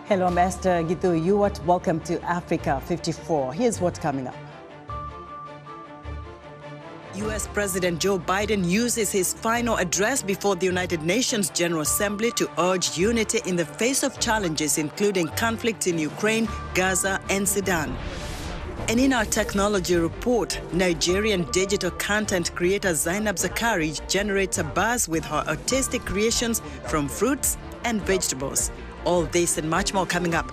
Hello, I'm Esther Gitu. Welcome to Africa 54. Here's what's coming up. U.S. President Joe Biden uses his final address before the United Nations General Assembly to urge unity in the face of challenges, including conflicts in Ukraine, Gaza, and Sudan. And in our technology report, Nigerian digital content creator Zainab Zakari generates a buzz with her artistic creations from fruits and vegetables. All this and much more coming up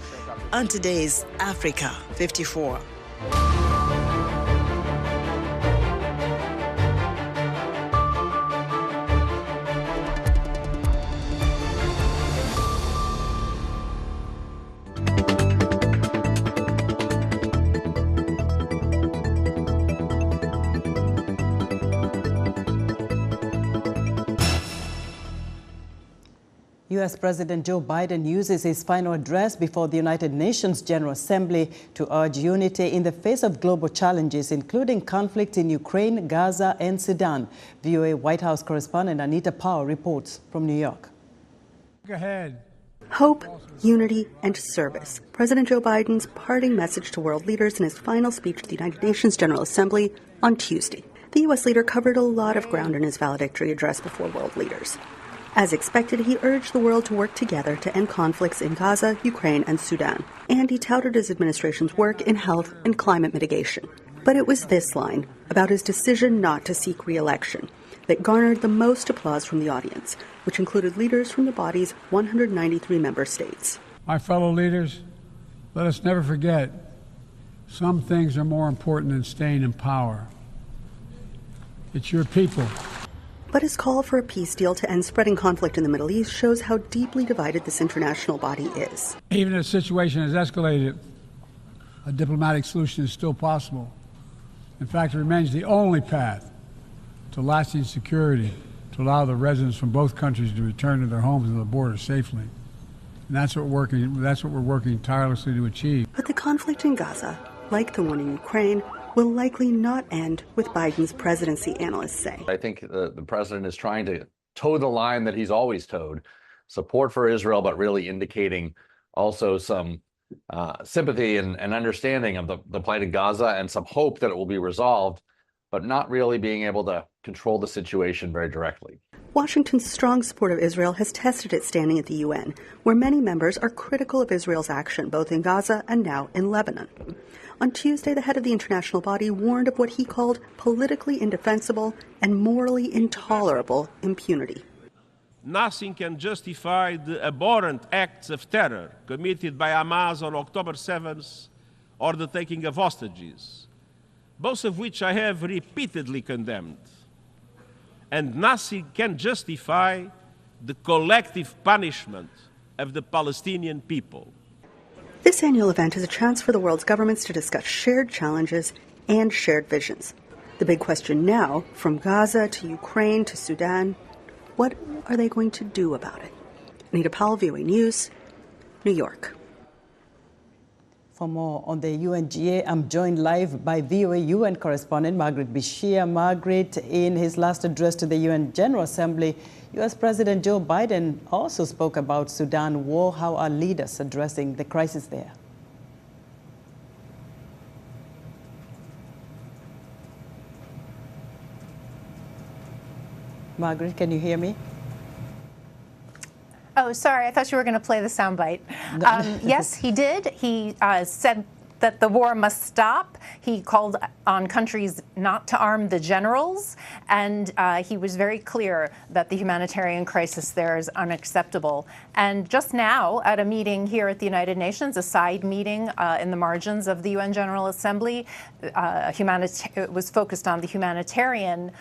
on today's Africa 54. U.S. President Joe Biden uses his final address before the United Nations General Assembly to urge unity in the face of global challenges, including conflict in Ukraine, Gaza, and Sudan. VOA White House correspondent Anita Powell reports from New York. Go ahead. Hope, unity, and service. President Joe Biden's parting message to world leaders in his final speech to the United Nations General Assembly on Tuesday. The U.S. leader covered a lot of ground in his valedictory address before world leaders. As expected, he urged the world to work together to end conflicts in Gaza, Ukraine, and Sudan. And he touted his administration's work in health and climate mitigation. But it was this line, about his decision not to seek re-election, that garnered the most applause from the audience, which included leaders from the body's 193 member states. My fellow leaders, let us never forget, some things are more important than staying in power. It's your people. But his call for a peace deal to end spreading conflict in the Middle East shows how deeply divided this international body is. Even if the situation has escalated, a diplomatic solution is still possible. In fact, it remains the only path to lasting security to allow the residents from both countries to return to their homes and the border safely. And that's what we're working tirelessly to achieve. But the conflict in Gaza, like the one in Ukraine, will likely not end with Biden's presidency, analysts say. I think the president is trying to toe the line that he's always towed, support for Israel, but really indicating also some sympathy and understanding of the plight of Gaza and some hope that it will be resolved, but not really being able to control the situation very directly. Washington's strong support of Israel has tested its standing at the UN, where many members are critical of Israel's action both in Gaza and now in Lebanon. On Tuesday, the head of the international body warned of what he called politically indefensible and morally intolerable impunity. Nothing can justify the abhorrent acts of terror committed by Hamas on October 7th or the taking of hostages, both of which I have repeatedly condemned. And nothing can justify the collective punishment of the Palestinian people. This annual event is a chance for the world's governments to discuss shared challenges and shared visions. The big question now, from Gaza to Ukraine to Sudan, what are they going to do about it? Anita Powell, VOA News, New York. For more on the UNGA, I'm joined live by VOA UN correspondent Margaret Bishia. Margaret, in his last address to the UN General Assembly, U.S. President Joe Biden also spoke about Sudan war. How are leaders addressing the crisis there? Margaret, can you hear me? Oh, sorry. I thought you were going to play the soundbite. Yes, he did. He said that the war must stop. He called on countries not to arm the generals, and he was very clear that the humanitarian crisis there is unacceptable. And just now, at a meeting here at the United Nations, a side meeting in the margins of the UN General Assembly, it was focused on the humanitarian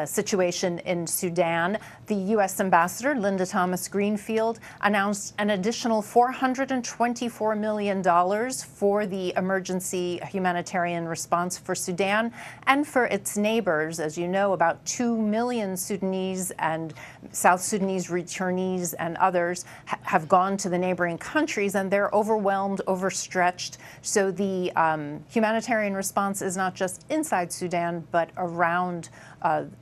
situation in Sudan. The U.S. Ambassador, Linda Thomas-Greenfield, announced an additional $424 million for the emergency humanitarian response for Sudan and for its neighbors. As you know, about 2 million Sudanese and South Sudanese returnees and others have gone to the neighboring countries, and they're overwhelmed, overstretched. So the humanitarian response is not just inside Sudan, but around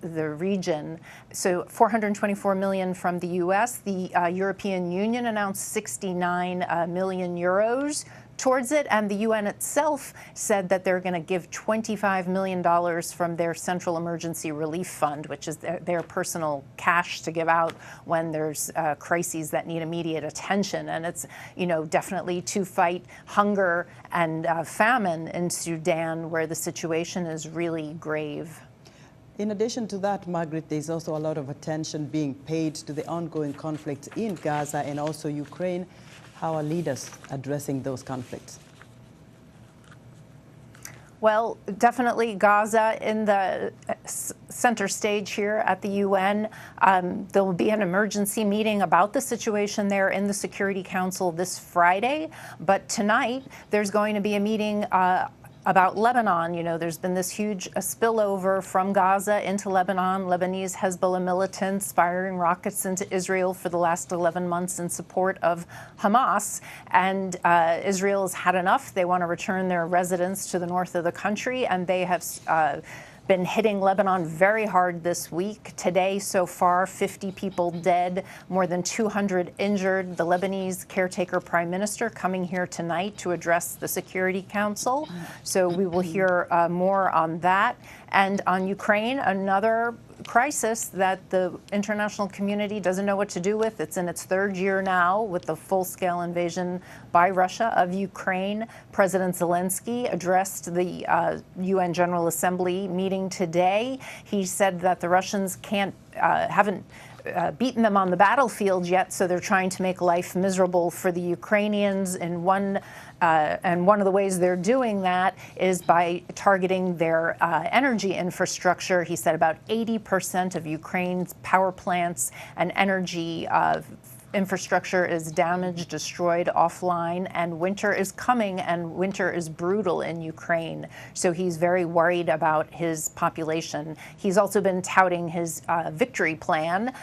the region. So 424 million from the U.S. The European Union announced 69 million euros towards it, and the UN itself said that they're going to give $25 million from their Central Emergency Relief Fund, which is their personal cash to give out when there's crises that need immediate attention. And it's, you know, definitely to fight hunger and famine in Sudan, where the situation is really grave. In addition to that, Margaret, there's also a lot of attention being paid to the ongoing conflict in Gaza and also Ukraine. How are leaders addressing those conflicts? Well, definitely Gaza in the center stage here at the UN. There will be an emergency meeting about the situation there in the Security Council this Friday. But tonight, there's going to be a meeting about Lebanon. You know, there's been this huge spillover from Gaza into Lebanon. Lebanese Hezbollah militants firing rockets into Israel for the last 11 months in support of Hamas. And Israel has had enough. They want to return their residents to the north of the country, and they have been hitting Lebanon very hard this week. Today, so far, 50 people dead, more than 200 injured. The Lebanese caretaker prime minister coming here tonight to address the Security Council. So we will hear more on that. And on Ukraine, another crisis that the international community doesn't know what to do with. It's in its third year now with the full-scale invasion by Russia of Ukraine. President Zelensky addressed the UN General Assembly meeting today. He said that the Russians haven't beaten them on the battlefield yet, so they're trying to make life miserable for the Ukrainians. And one of the ways they're doing that is by targeting their energy infrastructure. He said about 80% of Ukraine's power plants and energy infrastructure is damaged, destroyed, offline, and winter is coming, and winter is brutal in Ukraine. So he's very worried about his population. He's also been touting his victory plan.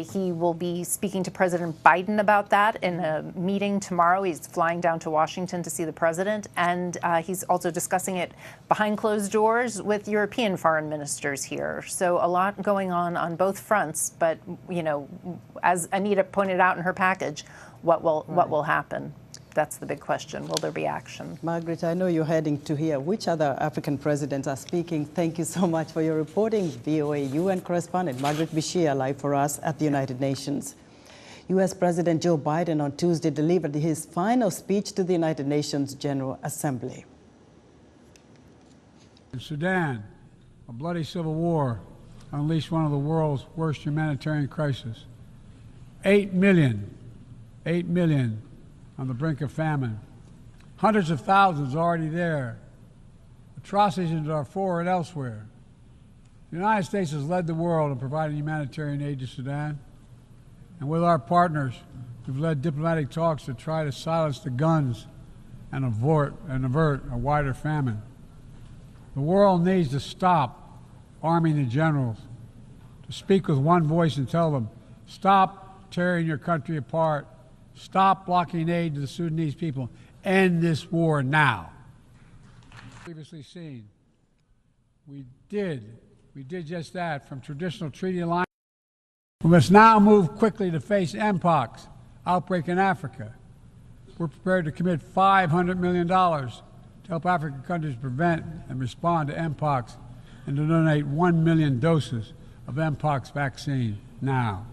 He will be speaking to President Biden about that in a meeting tomorrow. He's flying down to Washington to see the president, and he's also discussing it behind closed doors with European foreign ministers here. So a lot going on both fronts, but, you know, as Anita pointed out in her package, what will happen? That's the big question. Will there be action? Margaret, I know you're heading to hear which other African presidents are speaking. Thank you so much for your reporting. VOA UN correspondent Margaret Bishia live for us at the United Nations. U.S. President Joe Biden on Tuesday delivered his final speech to the United Nations General Assembly. In Sudan, a bloody civil war unleashed one of the world's worst humanitarian crises. 8 million on the brink of famine. Hundreds of thousands already there. Atrocities in Darfur and elsewhere. The United States has led the world in providing humanitarian aid to Sudan. And with our partners, we've led diplomatic talks to try to silence the guns and avert a wider famine. The world needs to stop arming the generals, to speak with one voice and tell them, stop tearing your country apart, stop blocking aid to the Sudanese people, end this war now. Previously seen, we did just that from traditional treaty alliance. We must now move quickly to face Mpox outbreak in Africa. We're prepared to commit $500 million to help African countries prevent and respond to Mpox and to donate 1 million doses of Mpox vaccine now.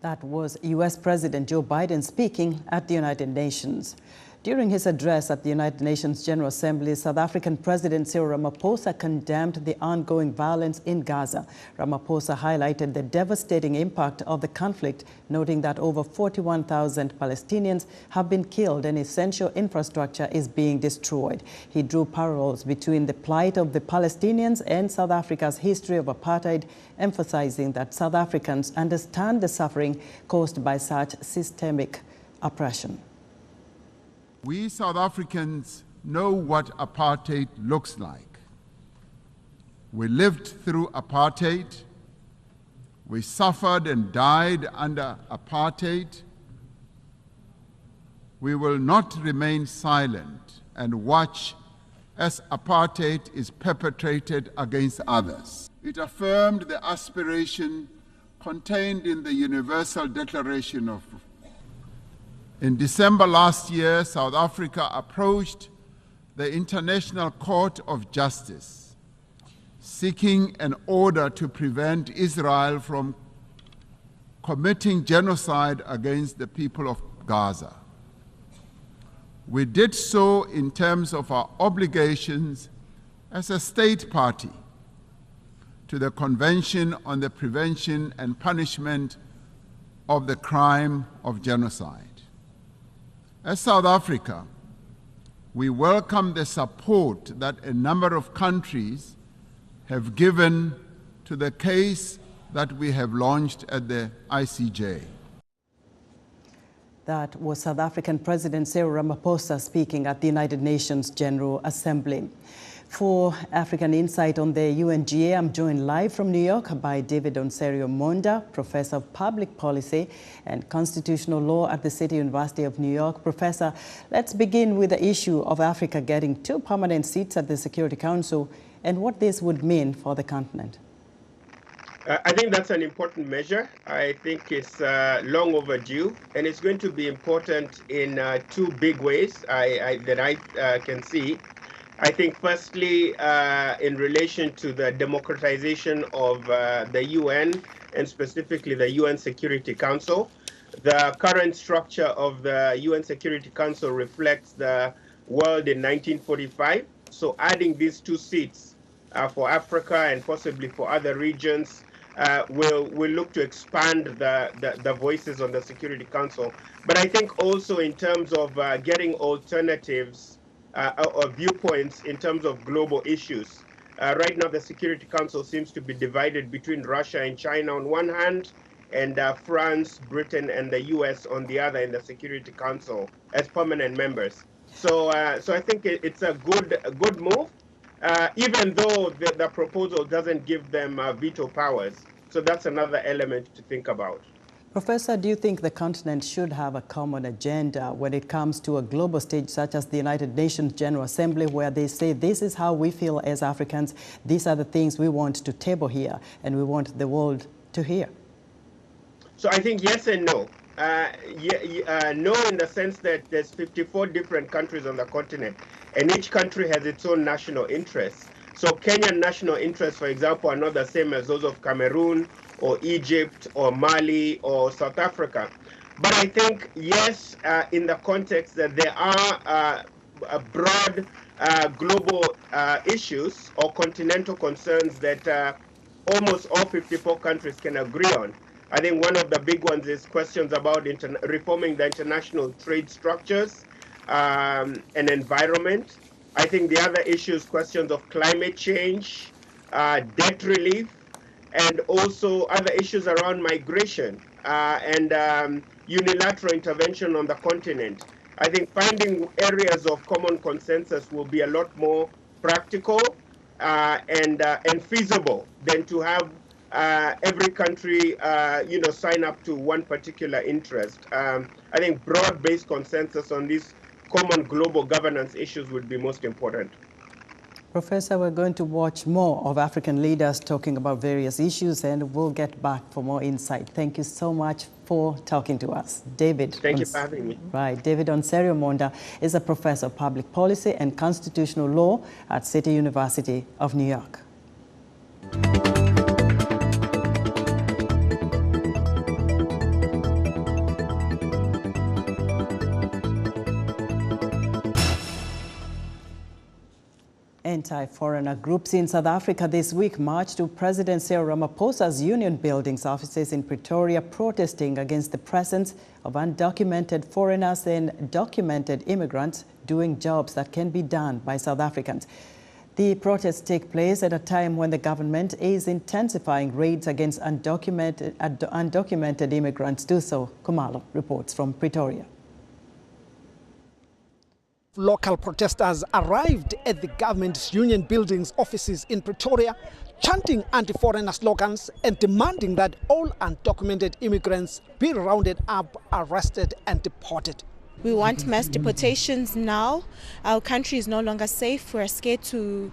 That was U.S. President Joe Biden speaking at the United Nations. During his address at the United Nations General Assembly, South African President Cyril Ramaphosa condemned the ongoing violence in Gaza. Ramaphosa highlighted the devastating impact of the conflict, noting that over 41,000 Palestinians have been killed and essential infrastructure is being destroyed. He drew parallels between the plight of the Palestinians and South Africa's history of apartheid, emphasizing that South Africans understand the suffering caused by such systemic oppression. We South Africans know what apartheid looks like. We lived through apartheid. We suffered and died under apartheid. We will not remain silent and watch as apartheid is perpetrated against others. It affirmed the aspiration contained in the Universal Declaration of. In December last year, South Africa approached the International Court of Justice, seeking an order to prevent Israel from committing genocide against the people of Gaza. We did so in terms of our obligations as a state party to the Convention on the Prevention and Punishment of the Crime of Genocide. As South Africa, we welcome the support that a number of countries have given to the case that we have launched at the ICJ. That was South African President Cyril Ramaphosa speaking at the United Nations General Assembly. For African Insight on the UNGA, I'm joined live from New York by David Onserio-Monda, Professor of Public Policy and Constitutional Law at the City University of New York. Professor, let's begin with the issue of Africa getting 2 permanent seats at the Security Council and what this would mean for the continent. I think that's an important measure. I think it's long overdue, and it's going to be important in 2 big ways that I can see. I think firstly, in relation to the democratization of the UN, and specifically the UN Security Council. The current structure of the UN Security Council reflects the world in 1945. So adding these 2 seats for Africa and possibly for other regions will look to expand the voices on the Security Council. But I think also in terms of getting alternatives or viewpoints in terms of global issues. Right now, the Security Council seems to be divided between Russia and China on one hand, and France, Britain, and the US on the other in the Security Council as permanent members. So I think it's a good move. Even though the proposal doesn't give them veto powers. So that's another element to think about. Professor, do you think the continent should have a common agenda when it comes to a global stage such as the United Nations General Assembly, where they say this is how we feel as Africans, these are the things we want to table here and we want the world to hear? So I think yes and no. No, in the sense that there's 54 different countries on the continent, and each country has its own national interests. So Kenyan national interests, for example, are not the same as those of Cameroon or Egypt or Mali or South Africa. But I think, yes, in the context that there are broad global issues or continental concerns that almost all 54 countries can agree on. I think one of the big ones is questions about reforming the international trade structures and environment. I think the other issues, questions of climate change, debt relief, and also other issues around migration and unilateral intervention on the continent. I think finding areas of common consensus will be a lot more practical and feasible than to have every country, sign up to one particular interest. I think broad-based consensus on these common global governance issues would be most important. Professor, we're going to watch more of African leaders talking about various issues, and we'll get back for more insight. Thank you so much for talking to us. David. Thank you for having me. Right. David Onserio-Monda is a professor of public policy and constitutional law at City University of New York. Anti-foreigner groups in South Africa this week marched to President Cyril Ramaphosa's Union Buildings offices in Pretoria, protesting against the presence of undocumented foreigners and documented immigrants doing jobs that can be done by South Africans. The protests take place at a time when the government is intensifying raids against undocumented immigrants. Do so, Kumalo reports from Pretoria. Local protesters arrived at the government's union buildings offices in Pretoria, chanting anti-foreigner slogans and demanding that all undocumented immigrants be rounded up, arrested and deported. We want mass deportations now. Our country is no longer safe. We're scared to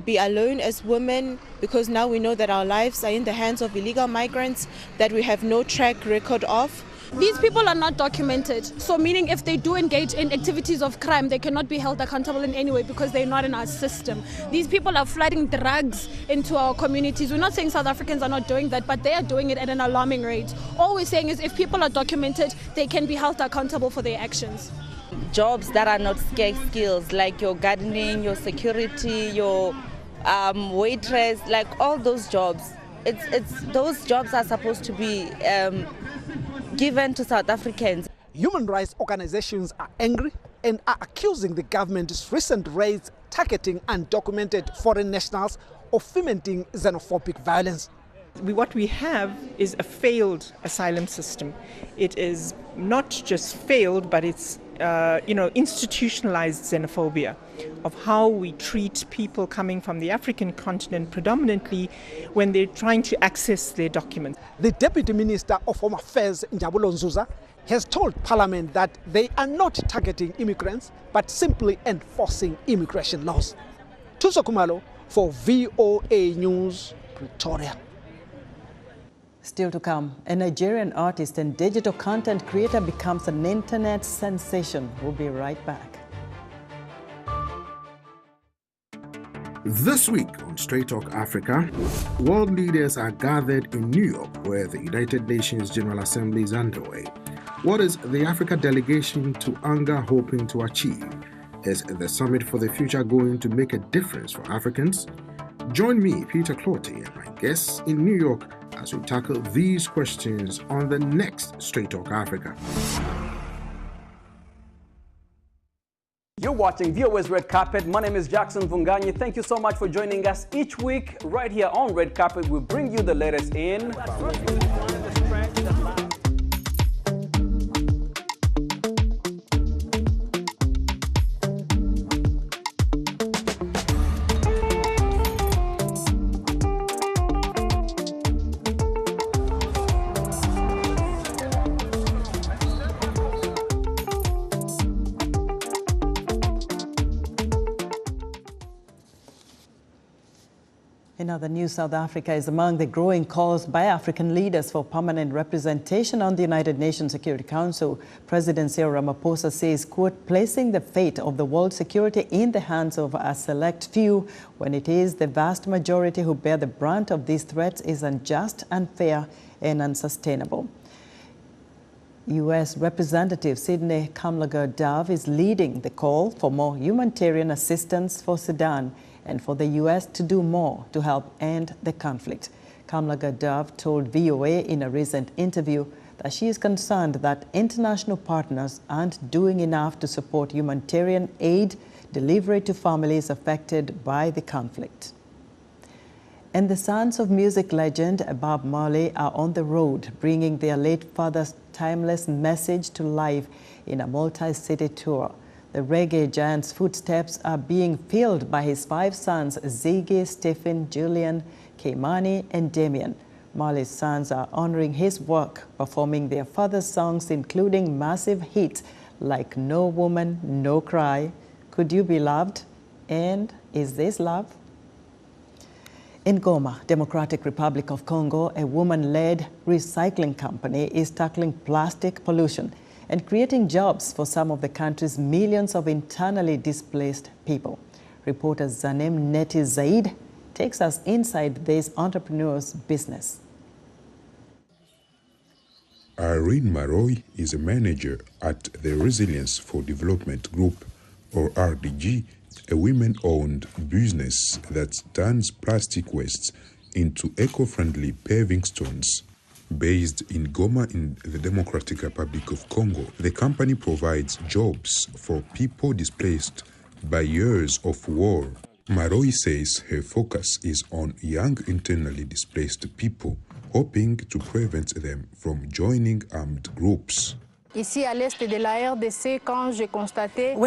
be alone as women because now we know that our lives are in the hands of illegal migrants that we have no track record of. These people are not documented, so meaning if they do engage in activities of crime, they cannot be held accountable in any way because they're not in our system. These people are flooding drugs into our communities. We're not saying South Africans are not doing that, but they are doing it at an alarming rate. All we're saying is if people are documented, they can be held accountable for their actions. Jobs that are not scarce skills, like your gardening, your security, your waitress, like all those jobs. Those jobs are supposed to be given to South Africans. Human rights organizations are angry and are accusing the government's recent raids targeting undocumented foreign nationals of fomenting xenophobic violence. What we have is a failed asylum system. It is not just failed, but it's institutionalized xenophobia of how we treat people coming from the African continent predominantly when they're trying to access their documents. The Deputy Minister of Home Affairs, Njabulo Nzuza, has told Parliament that they are not targeting immigrants, but simply enforcing immigration laws. Tuso Kumalo for VOA News, Pretoria. Still to come, a Nigerian artist and digital content creator becomes an internet sensation. We'll be right back. This week on Straight Talk Africa, world leaders are gathered in New York where the United Nations General Assembly is underway. What is the Africa delegation to UNGA hoping to achieve? Is the Summit for the Future going to make a difference for Africans? Join me, Peter Clotty, and my guests in New York as we tackle these questions on the next Straight Talk Africa. You're watching VOA's Red Carpet. My name is Jackson Vunganyi. Thank you so much for joining us each week right here on Red Carpet. We bring you the latest in In other news, South Africa is among the growing calls by African leaders for permanent representation on the United Nations Security Council. President Cyril Ramaphosa says, quote, placing the fate of the world security in the hands of a select few when it is the vast majority who bear the brunt of these threats is unjust, unfair, and unsustainable. U.S. Representative Sidney Kamlager-Dove is leading the call for more humanitarian assistance for Sudan and for the U.S. to do more to help end the conflict. Kamlager-Dove told VOA in a recent interview that she is concerned that international partners aren't doing enough to support humanitarian aid delivery to families affected by the conflict. And the sons of music legend Bob Marley are on the road, bringing their late father's timeless message to life in a multi-city tour. The reggae giant's footsteps are being filled by his 5 sons, Ziggy, Stephen, Julian, Keimani, and Damien. Marley's sons are honoring his work, performing their father's songs, including massive hits like No Woman, No Cry, Could You Be Loved, and Is This Love? In Goma, Democratic Republic of Congo, a woman-led recycling company is tackling plastic pollution and creating jobs for some of the country's millions of internally displaced people. Reporter Zanem Neti Zaid takes us inside this entrepreneur's business. Irene Maroy is a manager at the Resilience for Development Group, or RDG, a women-owned business that turns plastic waste into eco-friendly paving stones. Based in Goma in the Democratic Republic of Congo, the company provides jobs for people displaced by years of war. Maroy says her focus is on young internally displaced people, hoping to prevent them from joining armed groups. When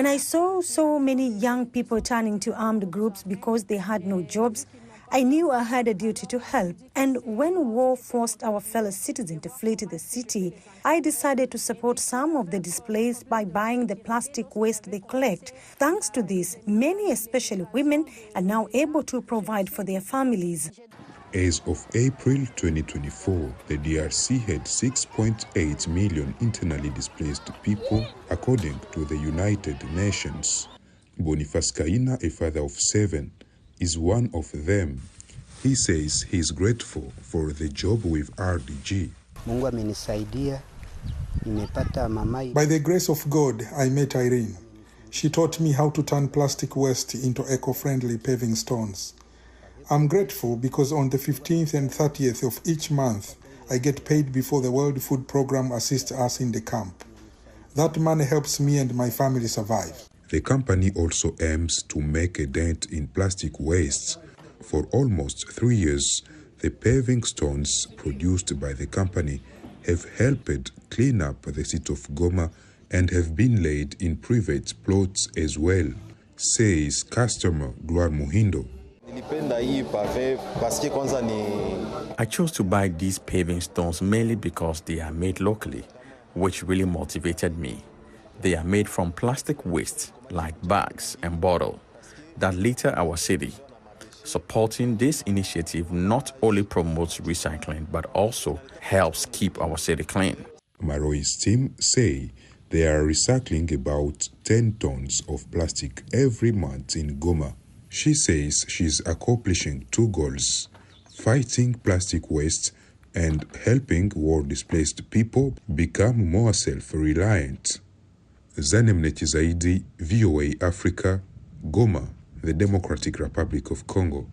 I saw so many young people turning to armed groups because they had no jobs, I knew I had a duty to help. And when war forced our fellow citizens to flee to the city, I decided to support some of the displaced by buying the plastic waste they collect. Thanks to this, many, especially women, are now able to provide for their families. As of April 2024, the DRC had 6.8 million internally displaced people, according to the United Nations. Boniface Kaina, a father of 7, is one of them. He says he is grateful for the job with RDG. By the grace of God, I met Irene. She taught me how to turn plastic waste into eco-friendly paving stones. I'm grateful because on the 15th and 30th of each month, I get paid before the World Food Program assists us in the camp. That money helps me and my family survive. The company also aims to make a dent in plastic wastes. For almost 3 years, the paving stones produced by the company have helped clean up the city of Goma and have been laid in private plots as well, says customer Gloire Muhindo. I chose to buy these paving stones mainly because they are made locally, which really motivated me. They are made from plastic waste like bags and bottles that litter our city. Supporting this initiative not only promotes recycling but also helps keep our city clean. Maroi's team say they are recycling about 10 tons of plastic every month in Goma. She says she's accomplishing 2 goals: fighting plastic waste and helping war-displaced people become more self-reliant. Zainab Zakari, VOA Africa, Goma, the Democratic Republic of Congo.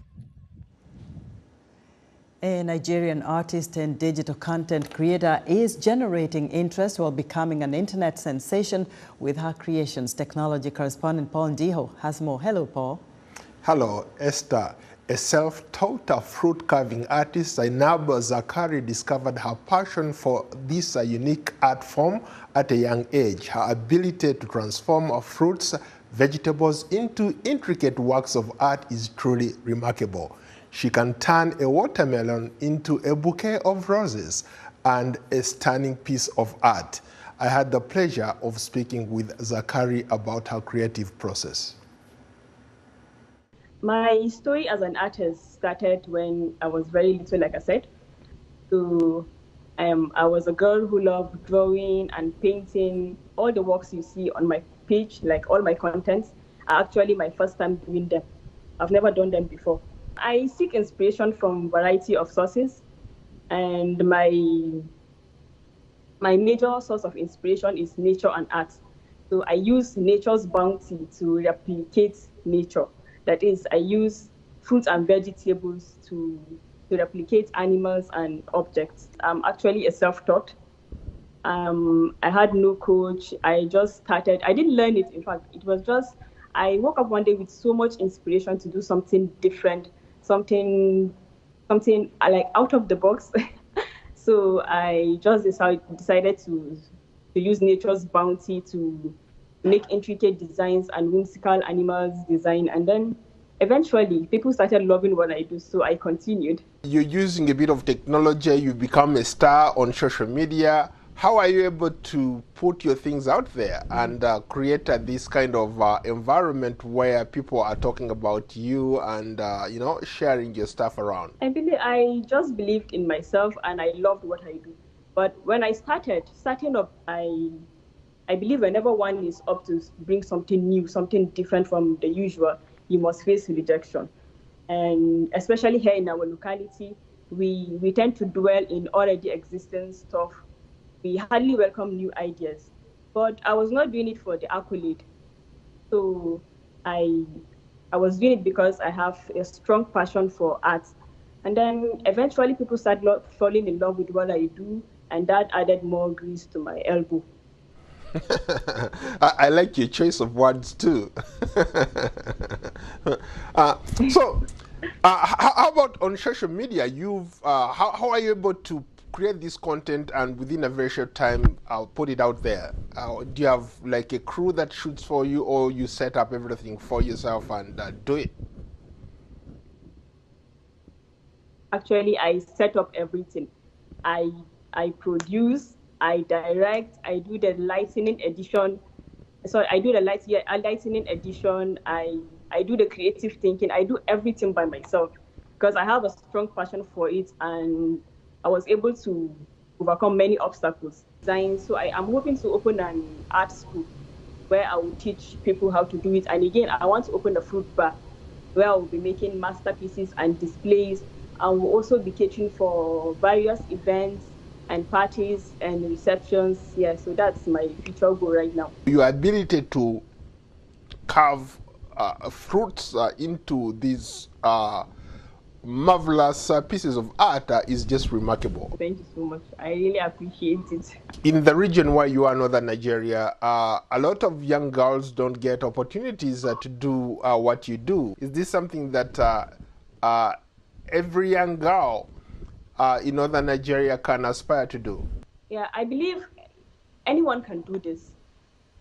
A Nigerian artist and digital content creator is generating interest while becoming an internet sensation with her creations. Technology correspondent Paul Ndiho has more. Hello, Paul. Hello, Esther. A self-taught fruit carving artist, Zainab Zakari discovered her passion for this unique art form at a young age. Her ability to transform fruits, vegetables into intricate works of art is truly remarkable. She can turn a watermelon into a bouquet of roses and a stunning piece of art. I had the pleasure of speaking with Zakari about her creative process. My story as an artist started when I was very little, like I said. So I was a girl who loved drawing and painting. All the works you see on my page, like all my contents, are actually my first time doing them. I've never done them before. I seek inspiration from a variety of sources, and my major source of inspiration is nature and art. So I use nature's bounty to replicate nature. That is, I use fruits and vegetables to replicate animals and objects. I'm actually a self-taught. I had no coach. I just started. I didn't learn it, in fact. It was just, I woke up one day with so much inspiration to do something different, something like out of the box. So I just decided to use nature's bounty to make intricate designs and whimsical animals design. And then eventually people started loving what I do, so I continued. You're using a bit of technology, you become a star on social media. How are you able to put your things out there and create this kind of environment where people are talking about you and sharing your stuff around? I just believed in myself and I loved what I do. But when I starting up, I believe whenever one is up to bring something new, something different from the usual, you must face rejection. And especially here in our locality, we tend to dwell in already existing stuff. We hardly welcome new ideas. But I was not doing it for the accolade. So I was doing it because I have a strong passion for art. And then eventually people started falling in love with what I do, and that added more grease to my elbow. I like your choice of words too. So, how about on social media? How are you able to create this content and within a very short time I'll put it out there? Do you have like a crew that shoots for you, or you set up everything for yourself and do it? Actually, I set up everything. I produce, I direct, I do the lightning edition. So I do the lightning edition. I do the creative thinking. I do everything by myself because I have a strong passion for it, and I was able to overcome many obstacles. So I'm hoping to open an art school where I will teach people how to do it. And again, I want to open a fruit bar where I will be making masterpieces and displays. I will also be catering for various events and parties and receptions. Yeah, so that's my future goal right now. Your ability to carve fruits into these marvelous pieces of art is just remarkable. Thank you so much. I really appreciate it. In the region where you are, northern Nigeria, a lot of young girls don't get opportunities to do what you do. Is this something that every young girl in northern Nigeria can aspire to do? Yeah, I believe anyone can do this,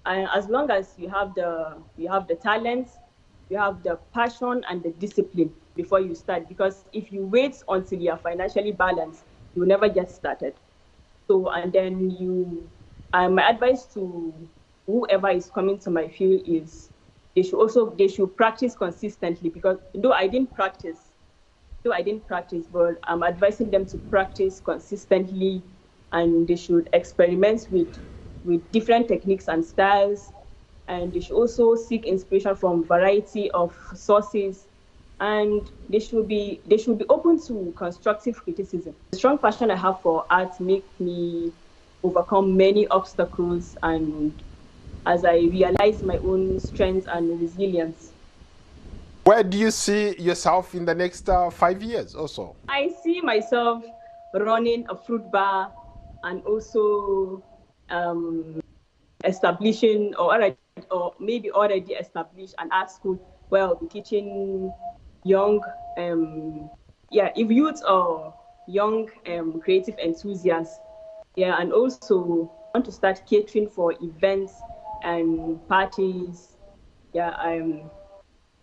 and as long as you have the talent, you have the passion and the discipline before you start. Because if you wait until you are financially balanced, you will never get started. So, and then my advice to whoever is coming to my field is they should practice consistently. Because though I didn't practice, but I'm advising them to practice consistently, and they should experiment with different techniques and styles, and they should also seek inspiration from variety of sources, and they should be open to constructive criticism. The strong passion I have for art makes me overcome many obstacles, and as I realize my own strength and resilience. Where do you see yourself in the next 5 years or so? I see myself running a fruit bar and also establishing or maybe already established an art school where I'll be teaching young, youth or young creative enthusiasts. Yeah, and also want to start catering for events and parties. Yeah,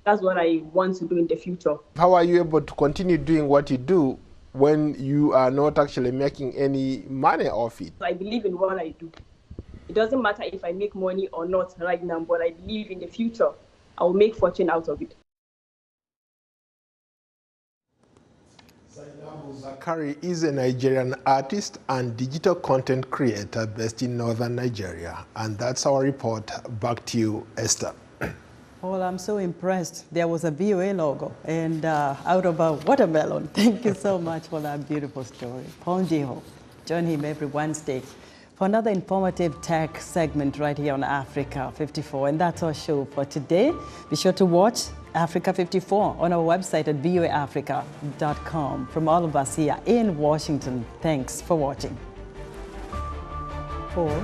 that's what I want to do in the future. How are you able to continue doing what you do when you are not actually making any money off it? I believe in what I do. It doesn't matter if I make money or not right now, but I believe in the future I will make fortune out of it. Zainab Zakari is a Nigerian artist and digital content creator based in northern Nigeria. And that's our report. Back to you, Esther. Well, I'm so impressed. There was a VOA logo and out of a watermelon. Thank you so much for that beautiful story. Paul Ndiho. Join him every Wednesday for another informative tech segment right here on Africa 54. And that's our show for today. Be sure to watch Africa 54 on our website at voaafrica.com. From all of us here in Washington, thanks for watching. Paul.